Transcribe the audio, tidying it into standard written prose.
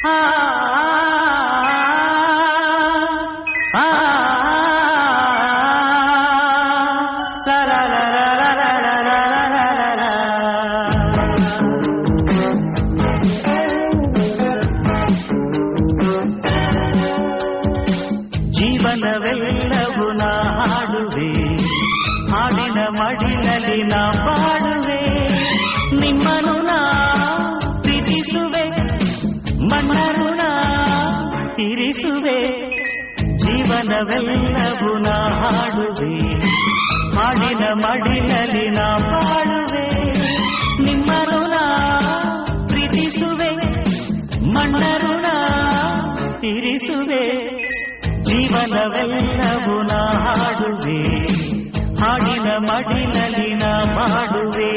ಆ ಜೀವನವೆಲ್ಲವೂ ನಾ ಹಾಡುವೆ, ಹಾಡಿನ ಮಡಿಲಲ್ಲಿ ನಾ ಬಾಡುವೆ, ನಿಮ್ಮನು ನಾ ಪ್ರೀತಿಸುವೆ, ಮಣ್ಣನು ನಾ ತೀರಿಸುವೆ. ಜೀವನವೆಲ್ಲವೂ ನಾ ಹಾಡುವೆ, ಹಾಡಿನ ಮಡಿಲಲ್ಲಿ ನಾ ಬಾಡುವೆ, ನಿಮ್ಮನು ನಾ ಪ್ರೀತಿಸುವೆ, ಮಣ್ಣನು ನಾ ತೀರಿಸುವೆ. ಜೀವನವೆಲ್ಲವೂ ನಾ ಹಾಡುವೆ, ಹಾಡಿನ ಮಡಿಲಲ್ಲಿ ನಾ ಮಾಡುವೆ.